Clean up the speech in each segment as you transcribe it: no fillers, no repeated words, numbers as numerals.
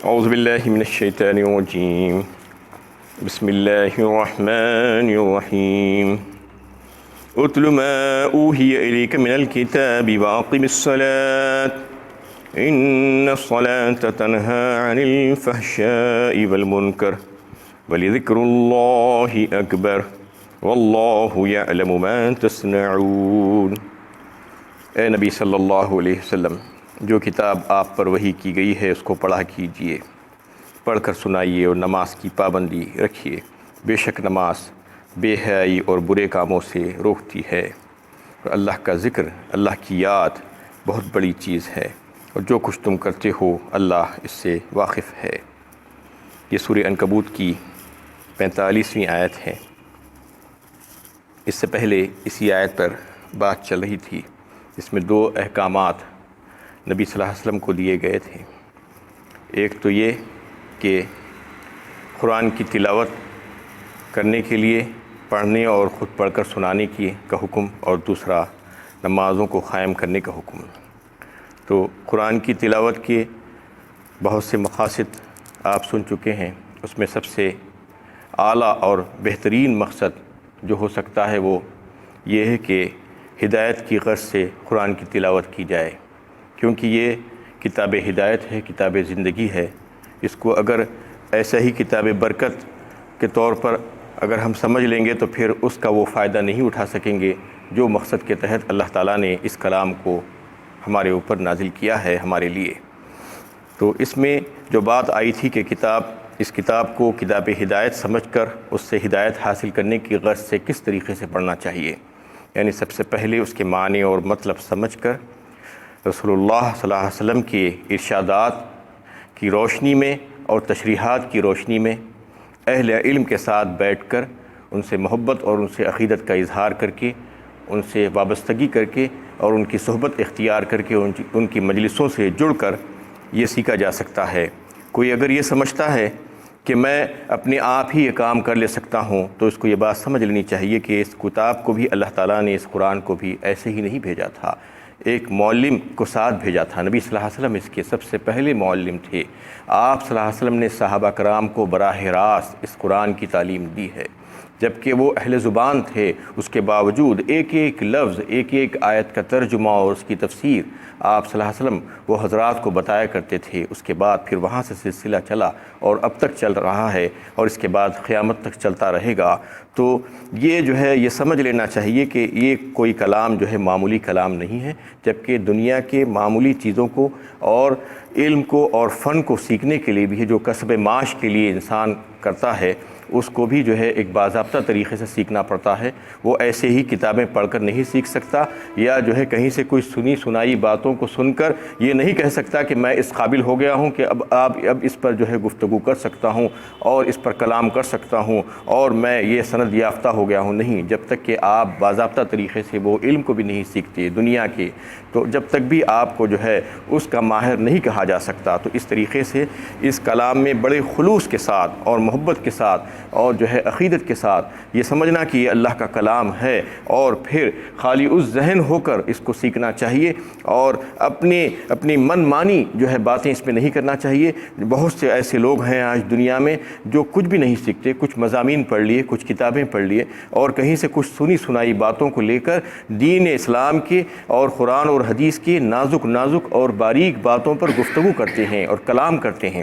اعوذ باللہ من الشیطان الرجیم بسم اللہ الرحمن الرحیم اتل ما اوحی الیک من الکتاب واقم الصلاة ان الصلاة تنہی عن الفحشاء والمنکر ولذکر اللہ اکبر واللہ یعلم ما تصنعون۔ اے نبی صلی اللہ علیہ وسلم، جو کتاب آپ پر وحی کی گئی ہے اس کو پڑھا کیجئے، پڑھ کر سنائیے اور نماز کی پابندی رکھیے۔ بے شک نماز بے حیائی اور برے کاموں سے روکتی ہے، اور اللہ کا ذکر، اللہ کی یاد بہت بڑی چیز ہے، اور جو کچھ تم کرتے ہو اللہ اس سے واقف ہے۔ یہ سورہ عنکبوت کی 45ویں آیت ہے۔ اس سے پہلے اسی آیت پر بات چل رہی تھی، اس میں دو احکامات نبی صلی اللہ علیہ وسلم کو دیے گئے تھے۔ ایک تو یہ کہ قرآن کی تلاوت کرنے کے لیے پڑھنے اور خود پڑھ کر سنانے کا حکم، اور دوسرا نمازوں کو قائم کرنے کا حکم۔ تو قرآن کی تلاوت کے بہت سے مقاصد آپ سن چکے ہیں، اس میں سب سے اعلیٰ اور بہترین مقصد جو ہو سکتا ہے وہ یہ ہے کہ ہدایت کی غرض سے قرآن کی تلاوت کی جائے، کیونکہ یہ کتاب ہدایت ہے، کتاب زندگی ہے۔ اس کو اگر ایسا ہی کتاب برکت کے طور پر اگر ہم سمجھ لیں گے تو پھر اس کا وہ فائدہ نہیں اٹھا سکیں گے جو مقصد کے تحت اللہ تعالیٰ نے اس کلام کو ہمارے اوپر نازل کیا ہے ہمارے لیے۔ تو اس میں جو بات آئی تھی کہ اس کتاب کو کتاب ہدایت سمجھ کر اس سے ہدایت حاصل کرنے کی غرض سے کس طریقے سے پڑھنا چاہیے، یعنی سب سے پہلے اس کے معنی اور مطلب سمجھ کر رسول اللہ صلی اللہ علیہ وسلم کے ارشادات کی روشنی میں اور تشریحات کی روشنی میں اہل علم کے ساتھ بیٹھ کر ان سے محبت اور ان سے عقیدت کا اظہار کر کے، ان سے وابستگی کر کے اور ان کی صحبت اختیار کر کے ان کی مجلسوں سے جڑ کر یہ سیکھا جا سکتا ہے۔ کوئی اگر یہ سمجھتا ہے کہ میں اپنے آپ ہی یہ کام کر لے سکتا ہوں تو اس کو یہ بات سمجھ لینی چاہیے کہ اس کتاب کو بھی اللہ تعالیٰ نے، اس قرآن کو بھی ایسے ہی نہیں بھیجا تھا، ایک معلم کو ساتھ بھیجا تھا۔ نبی صلی اللہ علیہ وسلم اس کے سب سے پہلے معلم تھے۔ آپ صلی اللہ علیہ وسلم نے صحابہ کرام کو براہ راست اس قرآن کی تعلیم دی ہے، جبکہ وہ اہل زبان تھے، اس کے باوجود ایک ایک لفظ، ایک ایک آیت کا ترجمہ اور اس کی تفسیر آپ صلی اللہ علیہ وسلم وہ حضرات کو بتایا کرتے تھے۔ اس کے بعد پھر وہاں سے سلسلہ چلا اور اب تک چل رہا ہے، اور اس کے بعد قیامت تک چلتا رہے گا۔ تو یہ جو ہے یہ سمجھ لینا چاہیے کہ یہ کوئی کلام جو ہے معمولی کلام نہیں ہے، جبکہ دنیا کے معمولی چیزوں کو اور علم کو اور فن کو سیکھنے کے لیے بھی ہے، جو کسب معاش کے لیے انسان کرتا ہے، اس کو بھی جو ہے ایک باضابطہ طریقے سے سیکھنا پڑتا ہے۔ وہ ایسے ہی کتابیں پڑھ کر نہیں سیکھ سکتا، یا جو ہے کہیں سے کوئی سنی سنائی باتوں کو سن کر یہ نہیں کہہ سکتا کہ میں اس قابل ہو گیا ہوں کہ اب اس پر جو ہے گفتگو کر سکتا ہوں اور اس پر کلام کر سکتا ہوں اور میں یہ سند یافتہ ہو گیا ہوں۔ نہیں، جب تک کہ آپ باضابطہ طریقے سے وہ علم کو بھی نہیں سیکھتے دنیا کے، تو جب تک بھی آپ کو جو ہے اس کا ماہر نہیں کہا جا سکتا۔ تو اس طریقے سے اس کلام میں بڑے خلوص کے ساتھ اور محبت کے ساتھ اور جو ہے عقیدت کے ساتھ یہ سمجھنا کہ یہ اللہ کا کلام ہے، اور پھر خالی اس ذہن ہو کر اس کو سیکھنا چاہیے، اور اپنی من مانی جو ہے باتیں اس میں نہیں کرنا چاہیے۔ بہت سے ایسے لوگ ہیں آج دنیا میں جو کچھ بھی نہیں سیکھتے، کچھ مضامین پڑھ لیے، کچھ کتابیں پڑھ لیے، اور کہیں سے کچھ سنی سنائی باتوں کو لے کر دین اسلام کے اور قرآن اور حدیث کی نازک اور باریک باتوں پر گفتگو کرتے ہیں اور کلام کرتے ہیں۔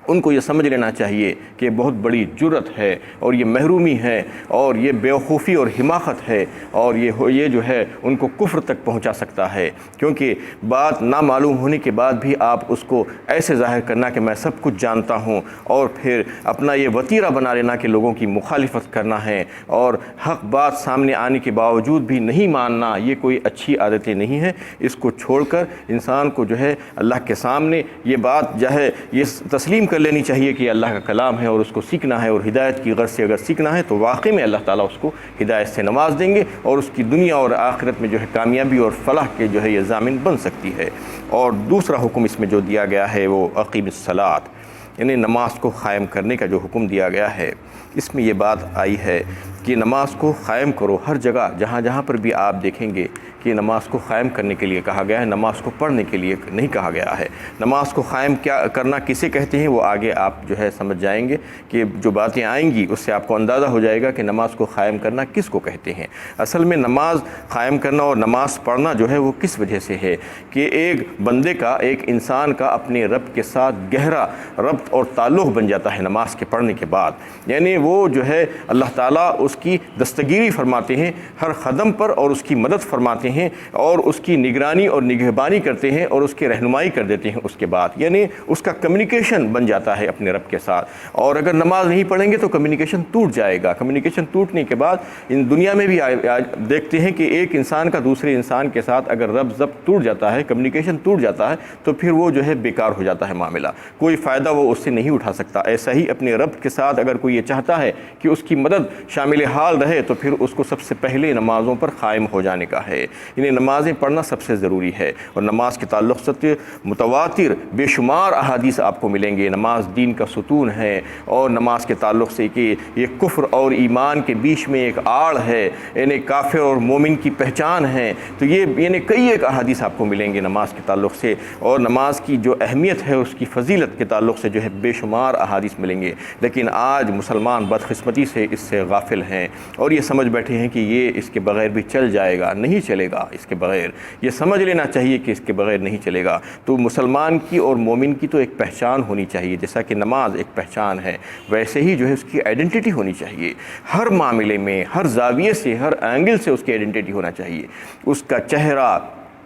ان کو یہ سمجھ لینا چاہیے کہ یہ بہت بڑی جرت ہے، اور یہ محرومی ہے، اور یہ بیوقوفی اور حماقت ہے، اور یہ جو ہے ان کو کفر تک پہنچا سکتا ہے، کیونکہ بات نہ معلوم ہونے کے بعد بھی آپ اس کو ایسے ظاہر کرنا کہ میں سب کچھ جانتا ہوں، اور پھر اپنا یہ وتیرہ بنا لینا کہ لوگوں کی مخالفت کرنا ہے، اور حق بات سامنے آنے کے باوجود بھی نہیں ماننا، یہ کوئی اچھی عادتیں نہیں ہیں۔ اس کو چھوڑ کر انسان کو جو ہے اللہ کے سامنے یہ بات جو ہے یہ تسلیم کر لینی چاہیے کہ اللہ کا کلام ہے، اور اس کو سیکھنا ہے، اور ہدایت کی غرض سے اگر سیکھنا ہے تو واقعی میں اللہ تعالیٰ اس کو ہدایت سے نواز دیں گے، اور اس کی دنیا اور آخرت میں جو ہے کامیابی اور فلاح کے جو ہے یہ ضامن بن سکتی ہے۔ اور دوسرا حکم اس میں جو دیا گیا ہے وہ اقیم الصلاۃ، یعنی نماز کو قائم کرنے کا جو حکم دیا گیا ہے، اس میں یہ بات آئی ہے کہ نماز کو قائم کرو۔ ہر جگہ جہاں جہاں پر بھی آپ دیکھیں گے کہ کہ نماز کو قائم کرنے کے لیے کہا گیا ہے، نماز کو پڑھنے کے لیے نہیں کہا گیا ہے۔ نماز کو قائم کیا کرنا کسے کہتے ہیں وہ آگے آپ جو ہے سمجھ جائیں گے کہ جو باتیں آئیں گی اس سے آپ کو اندازہ ہو جائے گا کہ نماز کو قائم کرنا کس کو کہتے ہیں۔ اصل میں نماز قائم کرنا اور نماز پڑھنا جو ہے وہ کس وجہ سے ہے کہ ایک بندے کا، ایک انسان کا اپنے رب کے ساتھ گہرا ربط اور تعلق بن جاتا ہے نماز کے پڑھنے کے بعد۔ یعنی وہ جو ہے اللہ تعالیٰ اس کی دستگیری فرماتے ہیں ہر قدم پر، اور اس کی مدد فرماتے ہیں اور اس کی نگرانی اور نگہبانی کرتے ہیں اور اس کی رہنمائی کر دیتے ہیں اس کے بعد، یعنی اس کا کمیونیکیشن بن جاتا ہے اپنے رب کے ساتھ۔ اور اگر نماز نہیں پڑھیں گے تو کمیونیکیشن ٹوٹ جائے گا۔ کمیونیکیشن ٹوٹنے کے بعد ان دنیا میں بھی آج دیکھتے ہیں کہ ایک انسان کا دوسرے انسان کے ساتھ اگر ربط ضبط ٹوٹ جاتا ہے، کمیونیکیشن ٹوٹ جاتا ہے، تو پھر وہ جو ہے بیکار ہو جاتا ہے معاملہ، کوئی فائدہ وہ اس سے نہیں اٹھا سکتا۔ ایسا ہی اپنے رب کے ساتھ اگر کوئی یہ چاہتا ہے کہ اس کی مدد شامل حال رہے تو پھر اس کو سب سے پہلے نمازوں پر قائم ہو جانے کا ہے، یعنی نمازیں پڑھنا سب سے ضروری ہے۔ اور نماز کے تعلق سے متواتر بے شمار احادیث آپ کو ملیں گے، نماز دین کا ستون ہے، اور نماز کے تعلق سے کہ یہ کفر اور ایمان کے بیچ میں ایک آڑ ہے، یعنی کافر اور مومن کی پہچان ہے، تو یہ یعنی کئی ایک احادیث آپ کو ملیں گے نماز کے تعلق سے، اور نماز کی جو اہمیت ہے اس کی فضیلت کے تعلق سے جو ہے بے شمار احادیث ملیں گے۔ لیکن آج مسلمان بدقسمتی سے اس سے غافل ہیں اور یہ سمجھ بیٹھے ہیں کہ یہ اس کے بغیر بھی چل جائے گا، نہیں چلے گا اس کے بغیر، یہ سمجھ لینا چاہیے کہ اس کے بغیر نہیں چلے گا۔ تو مسلمان کی اور مومن کی تو ایک پہچان ہونی چاہیے، جیسا کہ نماز ایک پہچان ہے ویسے ہی جو ہے اس کی آئیڈینٹی ہونی چاہیے، ہر معاملے میں، ہر زاویے سے، ہر اینگل سے اس کی آئیڈینٹی ہونا چاہیے۔ اس کا چہرہ،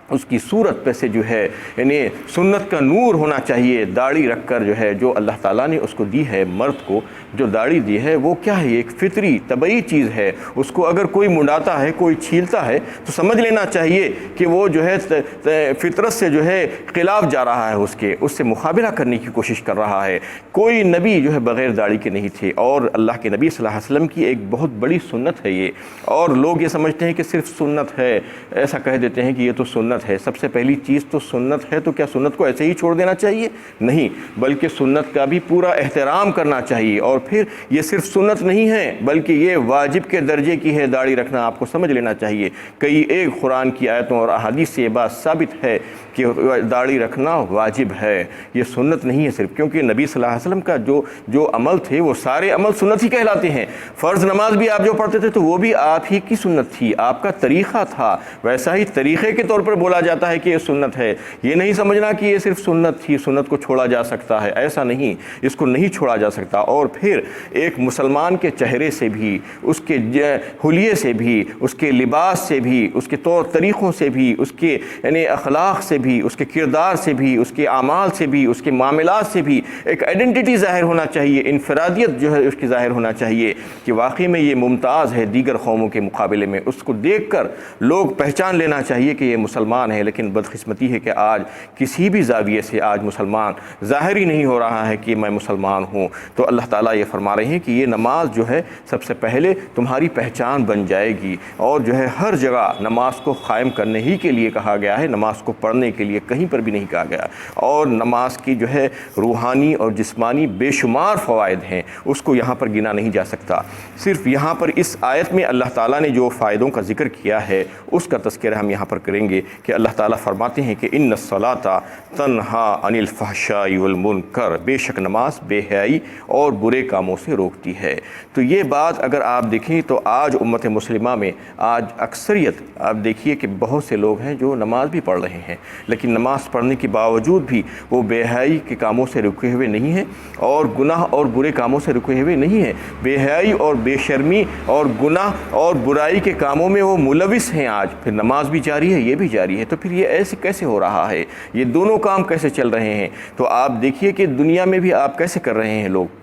اس کی صورت پہ سے جو ہے یعنی سنت کا نور ہونا چاہیے۔ داڑھی رکھ کر جو ہے، جو اللہ تعالیٰ نے اس کو دی ہے، مرد کو جو داڑھی دی ہے وہ کیا ہے؟ ایک فطری طبعی چیز ہے۔ اس کو اگر کوئی منڈاتا ہے، کوئی چھیلتا ہے تو سمجھ لینا چاہیے کہ وہ جو ہے فطرت سے جو ہے خلاف جا رہا ہے، اس سے مقابلہ کرنے کی کوشش کر رہا ہے۔ کوئی نبی جو ہے بغیر داڑھی کے نہیں تھے، اور اللہ کے نبی صلی اللہ علیہ وسلم کی ایک بہت بڑی سنت ہے یہ، اور لوگ یہ سمجھتے ہیں کہ صرف سنت ہے، ایسا کہہ دیتے ہیں کہ یہ تو سنت ہے۔ سب سے پہلی چیز تو سنت ہے، تو کیا سنت کو ایسے ہی چھوڑ دینا چاہیے؟ نہیں، بلکہ سنت کا بھی پورا احترام کرنا چاہیے۔ اور پھر یہ صرف سنت نہیں ہے بلکہ یہ واجب کے درجے کی ہے داڑھی رکھنا، آپ کو سمجھ لینا چاہیے۔ کئی ایک قرآن کی آیتوں اور احادیث سے یہ بات ثابت ہے کہ داڑھی رکھنا واجب ہے، یہ سنت نہیں ہے صرف، کیونکہ نبی صلی اللہ علیہ وسلم کا جو عمل تھے وہ سارے عمل سنت ہی کہلاتے ہیں۔ فرض نماز بھی آپ جو پڑھتے تھے تو وہ بھی آپ ہی کی سنت تھی، آپ کا طریقہ تھا، ویسا ہی طریقے کے طور پر بولا جاتا ہے کہ یہ سنت ہے۔ یہ نہیں سمجھنا کہ یہ صرف سنت تھی، سنت کو چھوڑا جا سکتا ہے، ایسا نہیں، اس کو نہیں چھوڑا جا سکتا۔ اور پھر ایک مسلمان کے چہرے سے بھی، اس کے حلیے سے بھی، اس کے لباس سے بھی، اس کے طور طریقوں سے بھی، اس کے یعنی اخلاق سے بھی، اس کے کردار سے بھی، اس کے اعمال سے بھی، اس کے معاملات سے بھی ایک آئیڈینٹی ظاہر ہونا چاہیے، انفرادیت جو ہے اس کی ظاہر ہونا چاہیے کہ واقعی میں یہ ممتاز ہے دیگر قوموں کے مقابلے میں۔ اس کو دیکھ کر لوگ پہچان لینا چاہیے کہ یہ مسلمان ہے۔ لیکن بدقسمتی ہے کہ آج کسی بھی زاویے سے آج مسلمان ظاہر ہی نہیں ہو رہا ہے کہ میں مسلمان ہوں۔ تو اللہ تعالیٰ یہ فرما رہے ہیں کہ یہ نماز جو ہے سب سے پہلے تمہاری پہچان بن جائے گی، اور جو ہے ہر جگہ نماز کو قائم کرنے ہی کے لیے کہا گیا ہے، نماز کو پڑھنے کے لیے کہیں پر بھی نہیں کہا گیا۔ اور نماز کی جو ہے روحانی اور جسمانی بے شمار فوائد ہیں، اس کو یہاں پر گنا نہیں جا سکتا۔ صرف یہاں پر اس آیت میں اللہ تعالیٰ نے جو فائدوں کا ذکر کیا ہے اس کا تذکرہ ہم یہاں پر کریں گے کہ اللہ تعالیٰ فرماتے ہیں کہ ان الصلاۃ تنہا عن الفحشاء والمنکر، بے شک نماز بے حیائی اور برے کاموں سے روکتی ہے۔ تو یہ بات اگر آپ دیکھیں تو آج امت مسلمہ میں آج اکثریت آپ دیکھیے کہ بہت سے لوگ ہیں جو نماز بھی پڑھ رہے ہیں، لیکن نماز پڑھنے کے باوجود بھی وہ بے حیائی کے کاموں سے رکے ہوئے نہیں ہیں اور گناہ اور برے کاموں سے رکے ہوئے نہیں ہیں۔ بے حیائی اور بے شرمی اور گناہ اور برائی کے کاموں میں وہ ملوث ہیں آج، پھر نماز بھی جاری ہے، یہ بھی جاری ہے۔ تو پھر یہ ایسے کیسے ہو رہا ہے؟ یہ دونوں کام کیسے چل رہے ہیں؟ تو آپ دیکھیے کہ دنیا میں بھی آپ کیسے کر رہے ہیں لوگ،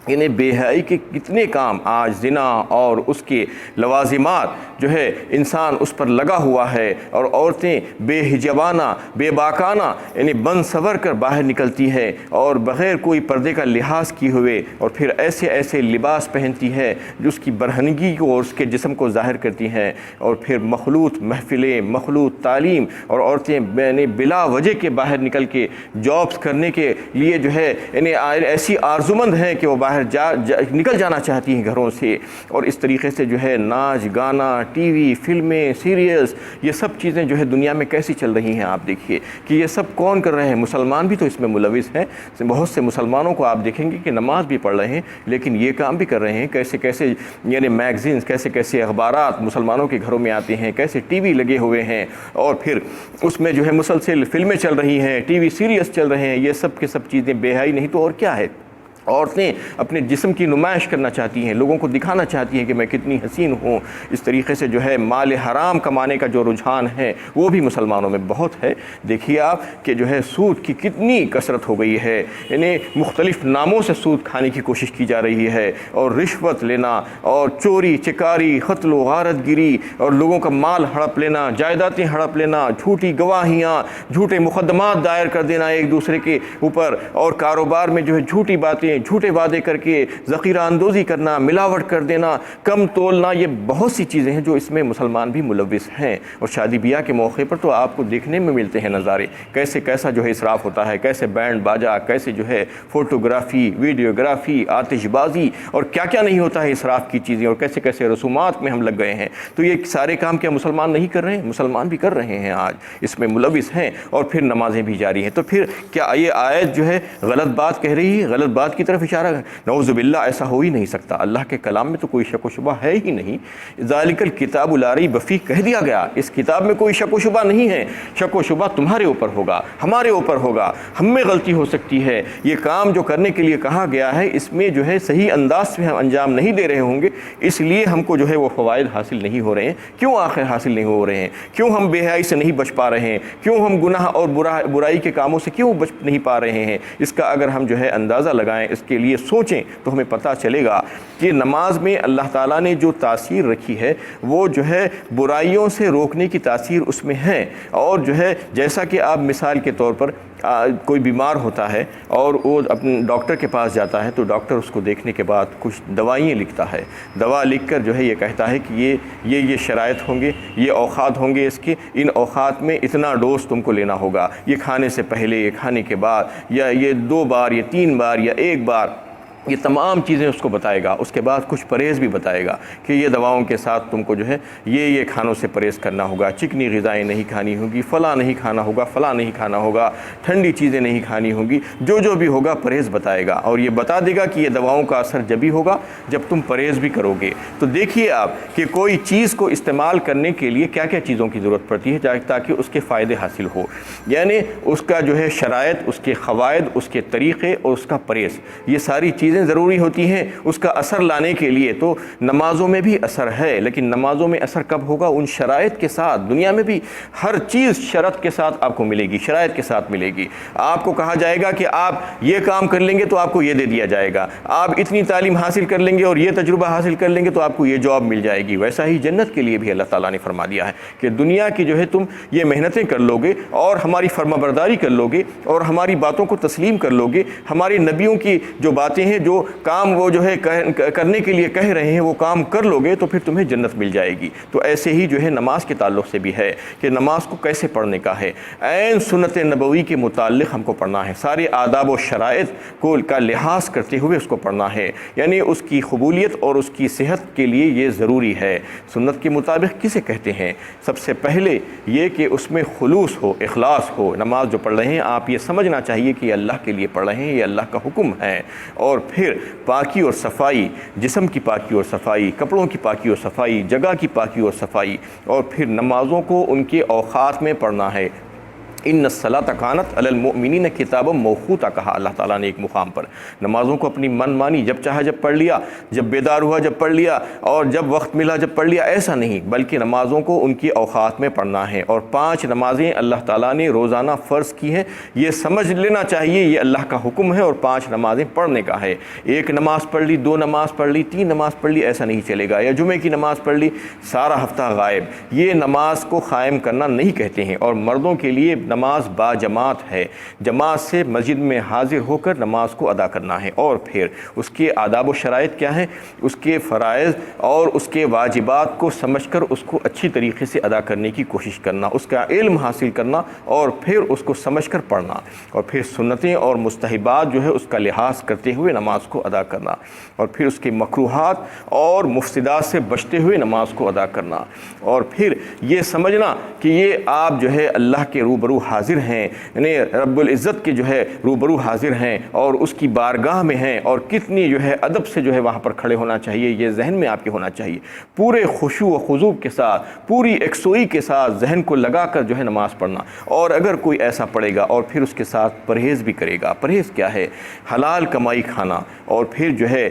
یعنی بے حیائی کے کتنے کام آج زنا اور اس کے لوازمات جو ہے انسان اس پر لگا ہوا ہے، اور عورتیں بے حجابانہ بے باکانہ یعنی بن سنور کر باہر نکلتی ہے اور بغیر کوئی پردے کا لحاظ کیے ہوئے، اور پھر ایسے ایسے لباس پہنتی ہے جو اس کی برہنگی کو اور اس کے جسم کو ظاہر کرتی ہیں، اور پھر مخلوط محفلیں، مخلوط تعلیم، اور عورتیں یعنی بلا وجہ کے باہر نکل کے جابس کرنے کے لیے جو ہے یعنی ایسی آرزومند ہیں کہ وہ باہر باہر نکل جانا چاہتی ہیں گھروں سے، اور اس طریقے سے جو ہے ناچ گانا، ٹی وی، فلمیں، سیریلز، یہ سب چیزیں جو ہے دنیا میں کیسی چل رہی ہیں. آپ دیکھیے کہ یہ سب کون کر رہے ہیں؟ مسلمان بھی تو اس میں ملوث ہیں. بہت سے مسلمانوں کو آپ دیکھیں گے کہ نماز بھی پڑھ رہے ہیں لیکن یہ کام بھی کر رہے ہیں. کیسے کیسے یعنی میگزینز، کیسے کیسے اخبارات مسلمانوں کے گھروں میں آتے ہیں، کیسے ٹی وی لگے ہوئے ہیں اور پھر اس میں جو ہے مسلسل فلمیں چل رہی ہیں، ٹی وی سیریلز چل رہے ہیں. یہ سب کے سب چیزیں بے حیائی نہیں تو اور کیا ہے؟ عورتیں اپنے جسم کی نمائش کرنا چاہتی ہیں، لوگوں کو دکھانا چاہتی ہیں کہ میں کتنی حسین ہوں. اس طریقے سے جو ہے مال حرام کمانے کا جو رجحان ہے وہ بھی مسلمانوں میں بہت ہے. دیکھیے آپ کہ جو ہے سود کی کتنی کثرت ہو گئی ہے، یعنی مختلف ناموں سے سود کھانے کی کوشش کی جا رہی ہے، اور رشوت لینا اور چوری چکاری، قتل و غارت گری اور لوگوں کا مال ہڑپ لینا، جائیدادیں ہڑپ لینا، جھوٹی گواہیاں، جھوٹے مقدمات دائر کر دینا ایک دوسرے کے اوپر، اور کاروبار میں جو ہے جھوٹی باتیں، جھوٹے وعدے کر کے ذخیرہ اندوزی کرنا، ملاوٹ کر دینا، کم تولنا. یہ بہت سی چیزیں ہیں جو اس میں مسلمان بھی ملوث ہیں. اور شادی بیاہ کے موقع پر تو آپ کو دیکھنے میں ملتے ہیں نظارے، کیسا جو ہے اسراف ہوتا ہے، کیسے بینڈ باجا، کیسے جو ہے فوٹوگرافی، ویڈیوگرافی، آتش بازی اور کیا کیا نہیں ہوتا ہے اسراف کی چیزیں، اور کیسے کیسے رسومات میں ہم لگ گئے ہیں. تو یہ سارے کام کیا مسلمان نہیں کر رہے ہیں؟ مسلمان بھی کر رہے ہیں، آج اس میں ملوث ہیں، اور پھر نمازیں بھی جاری ہیں. تو پھر کیا یہ آیت جو ہے غلط بات کہہ رہی ہے؟ غلط بات کی طرف اشارہ ہے؟ نعوذ باللہ، ایسا ہو ہی نہیں سکتا. اللہ کے کلام میں تو کوئی شک و شبہ ہے ہی نہیں. ذالک الکتاب لا ریب فیہ کہہ دیا گیا، اس کتاب میں کوئی شک و شبہ نہیں ہے. شک و شبہ تمہارے اوپر ہوگا، ہمارے اوپر ہوگا، ہم میں غلطی ہو سکتی ہے. یہ کام جو کرنے کے لیے کہا گیا ہے اس میں جو ہے صحیح انداز سے ہم انجام نہیں دے رہے ہوں گے، اس لیے ہم کو جو ہے وہ فوائد حاصل نہیں ہو رہے ہیں. کیوں آخر حاصل نہیں ہو رہے ہیں؟ کیوں ہم بے حیائی سے نہیں بچ پا رہے ہیں؟ کیوں ہم گناہ اور برائی کے کاموں سے کیوں بچ نہیں پا رہے ہیں؟ اس کا اگر ہم جو ہے اندازہ لگائیں، اس کے لیے سوچیں تو ہمیں پتہ چلے گا کہ نماز میں اللہ تعالیٰ نے جو تاثیر رکھی ہے وہ جو ہے برائیوں سے روکنے کی تاثیر اس میں ہے. اور جو ہے جیسا کہ آپ مثال کے طور پر کوئی بیمار ہوتا ہے اور وہ اپنے ڈاکٹر کے پاس جاتا ہے تو ڈاکٹر اس کو دیکھنے کے بعد کچھ دوائیں لکھتا ہے. دوا لکھ کر جو ہے یہ کہتا ہے کہ یہ شرائط ہوں گے، یہ اوقات ہوں گے اس کے، ان اوقات میں اتنا ڈوز تم کو لینا ہوگا، یہ کھانے سے پہلے، یہ کھانے کے بعد، یا یہ 2 بار یا 3 بار یا 1 بار. یہ تمام چیزیں اس کو بتائے گا. اس کے بعد کچھ پرہیز بھی بتائے گا کہ یہ دواؤں کے ساتھ تم کو جو ہے یہ کھانوں سے پرہیز کرنا ہوگا، چکنی غذائیں نہیں کھانی ہوگی، فلاں نہیں کھانا ہوگا، فلاں نہیں کھانا ہوگا، ٹھنڈی چیزیں نہیں کھانی ہوگی، جو بھی ہوگا پرہیز بتائے گا. اور یہ بتا دے گا کہ یہ دواؤں کا اثر جبھی ہوگا جب تم پرہیز بھی کرو گے. تو دیکھیے آپ کہ کوئی چیز کو استعمال کرنے کے لیے کیا کیا چیزوں کی ضرورت پڑتی ہے تاکہ اس کے فائدے حاصل ہو. یعنی اس کا جو ہے شرائط، اس کے قواعد، اس کے طریقے اور اس کا پرہیز، یہ ساری چیزیں ضروری ہوتی ہیں اس کا اثر لانے کے لیے. تو نمازوں میں بھی اثر ہے، لیکن نمازوں میں اثر کب ہوگا؟ ان شرائط کے ساتھ. دنیا میں بھی ہر چیز شرط کے ساتھ آپ کو ملے گی، شرائط کے ساتھ ملے گی. آپ کو کہا جائے گا کہ آپ یہ کام کر لیں گے تو آپ کو یہ دے دیا جائے گا، آپ اتنی تعلیم حاصل کر لیں گے اور یہ تجربہ حاصل کر لیں گے تو آپ کو یہ جاب مل جائے گی. ویسا ہی جنت کے لیے بھی اللہ تعالیٰ نے فرما دیا ہے کہ دنیا کی جو ہے تم یہ محنتیں کر لو گے اور ہماری فرما برداری کر لو گے اور ہماری باتوں کو تسلیم کر لو گے، ہمارے نبیوں کی جو باتیں ہیں، جو کام وہ جو ہے کرنے کے لیے کہہ رہے ہیں وہ کام کر لو گے تو پھر تمہیں جنت مل جائے گی. تو ایسے ہی جو ہے نماز کے تعلق سے بھی ہے کہ نماز کو کیسے پڑھنے کا ہے. عین سنت نبوی کے متعلق ہم کو پڑھنا ہے، سارے آداب و شرائط کا لحاظ کرتے ہوئے اس کو پڑھنا ہے. یعنی اس کی قبولیت اور اس کی صحت کے لیے یہ ضروری ہے. سنت کے مطابق کسے کہتے ہیں؟ سب سے پہلے یہ کہ اس میں خلوص ہو، اخلاص ہو. نماز جو پڑھ رہے ہیں آپ یہ سمجھنا چاہیے کہ یہ اللہ کے لیے پڑھ رہے ہیں، یہ اللہ کا حکم ہے. اور پھر پاکی اور صفائی، جسم کی پاکی اور صفائی، کپڑوں کی پاکی اور صفائی، جگہ کی پاکی اور صفائی. اور پھر نمازوں کو ان کے اوقات میں پڑھنا ہے. ان الصلاۃ کانت علی المؤمنین کتابا موقوتا کہا اللہ تعالیٰ نے ایک مقام پر. نمازوں کو اپنی من مانی جب چاہا جب پڑھ لیا، جب بیدار ہوا جب پڑھ لیا، اور جب وقت ملا جب پڑھ لیا، ایسا نہیں، بلکہ نمازوں کو ان کی اوقات میں پڑھنا ہے. اور 5 نمازیں اللہ تعالیٰ نے روزانہ فرض کی ہیں، یہ سمجھ لینا چاہیے یہ اللہ کا حکم ہے اور 5 نمازیں پڑھنے کا ہے. 1 نماز پڑھ لی، 2 نماز پڑھ لی، 3 نماز پڑھ لی، ایسا نہیں چلے گا. یا جمعے کی نماز پڑھ لی، سارا ہفتہ غائب. یہ نماز کو قائم کرنا نہیں کہتے ہیں. اور مردوں کے لیے نماز با جماعت ہے، جماعت سے مسجد میں حاضر ہو کر نماز کو ادا کرنا ہے، اور پھر اس کے آداب و شرائط کیا ہیں، اس کے فرائض اور اس کے واجبات کو سمجھ کر اس کو اچھی طریقے سے ادا کرنے کی کوشش کرنا، اس کا علم حاصل کرنا اور پھر اس کو سمجھ کر پڑھنا، اور پھر سنتیں اور مستحبات جو ہے اس کا لحاظ کرتے ہوئے نماز کو ادا کرنا، اور پھر اس کے مکروہات اور مفسدات سے بچتے ہوئے نماز کو ادا کرنا، اور پھر یہ سمجھنا کہ یہ آپ جو ہے اللہ کے روبرو حاضر ہیں، یعنی رب العزت کے جو ہے روبرو حاضر ہیں اور اس کی بارگاہ میں ہیں، اور کتنی جو ہے ادب سے جو ہے وہاں پر کھڑے ہونا چاہیے، یہ ذہن میں آپ کے ہونا چاہیے، پورے خشوع و خضوع کے ساتھ، پوری یکسوئی کے ساتھ ذہن کو لگا کر جو ہے نماز پڑھنا، اور اگر کوئی ایسا پڑھے گا اور پھر اس کے ساتھ پرہیز بھی کرے گا۔ پرہیز کیا ہے؟ حلال کمائی کھانا، اور پھر جو ہے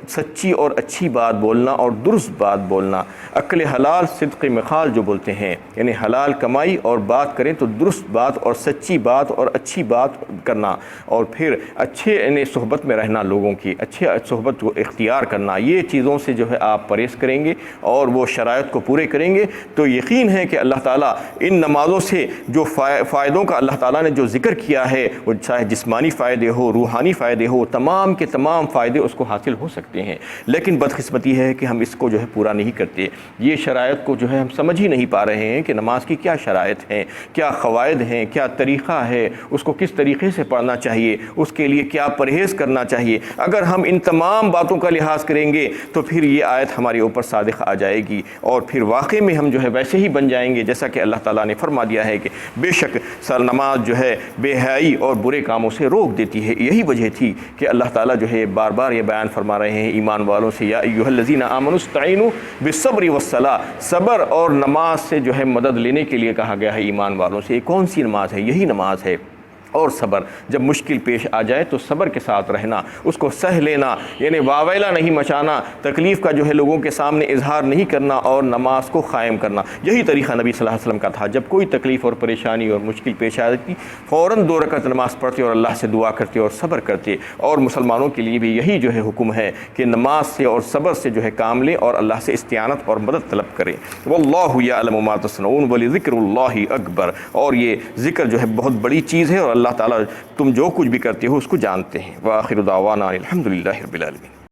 سچی اور اچھی بات بولنا اور درست بات بولنا، عقل حلال صدق مخال جو بولتے ہیں، یعنی حلال کمائی اور بات کریں تو درست بات اور سچی بات اور اچھی بات کرنا، اور پھر اچھے یعنی صحبت میں رہنا، لوگوں کی اچھے صحبت کو اختیار کرنا، یہ چیزوں سے جو ہے آپ پرہیز کریں گے اور وہ شرائط کو پورے کریں گے تو یقین ہے کہ اللہ تعالیٰ ان نمازوں سے جو فائدوں کا اللہ تعالیٰ نے جو ذکر کیا ہے، وہ چاہے جسمانی فائدے ہو، روحانی فائدے ہو، تمام کے تمام فائدے اس کو حاصل ہو سکتے ہیں، لیکن بدقسمتی ہے کہ ہم اس کو جو ہے پورا نہیں کرتے، یہ شرائط کو جو ہے ہم سمجھ ہی نہیں پا رہے ہیں کہ نماز کی کیا شرائط ہیں، کیا قواعد ہیں، کیا طریقہ ہے، اس کو کس طریقے سے پڑھنا چاہیے، اس کے لیے کیا پرہیز کرنا چاہیے۔ اگر ہم ان تمام باتوں کا لحاظ کریں گے تو پھر یہ آیت ہمارے اوپر صادق آ جائے گی، اور پھر واقعی میں ہم جو ہے ویسے ہی بن جائیں گے جیسا کہ اللہ تعالیٰ نے فرما دیا ہے کہ بے شک نماز جو ہے بے حیائی اور برے کاموں سے روک دیتی ہے۔ یہی وجہ تھی کہ اللہ تعالیٰ جو ہے بار بار یہ بیان فرما رہے ہیں ایمان والوں سے، یا ایھا الذین آمنوا استعینوا بالصبر والصلاۃ، صبر اور نماز سے جو ہے مدد لینے کے لیے کہا گیا ہے ایمان والوں سے۔ یہ کون سی نماز ہے؟ یہی نماز ہے، اور صبر، جب مشکل پیش آ جائے تو صبر کے ساتھ رہنا، اس کو سہ لینا، یعنی واویلا نہیں مچانا، تکلیف کا جو ہے لوگوں کے سامنے اظہار نہیں کرنا اور نماز کو قائم کرنا۔ یہی طریقہ نبی صلی اللہ علیہ وسلم کا تھا، جب کوئی تکلیف اور پریشانی اور مشکل پیش آتی فوراً 2 رکعت نماز پڑھتے اور اللہ سے دعا کرتے اور صبر کرتے، اور مسلمانوں کے لیے بھی یہی جو ہے حکم ہے کہ نماز سے اور صبر سے جو ہے کام لیں اور اللہ سے استعانت اور مدد طلب کریں۔ واللہ یعلم ما تصنعون ولذکر اللہ اکبر، اور یہ ذکر جو ہے بہت بڑی چیز ہے اور اللہ تعالیٰ تم جو کچھ بھی کرتے ہو اس کو جانتے ہیں۔ وآخر دعوانا الحمدللہ رب العالمین۔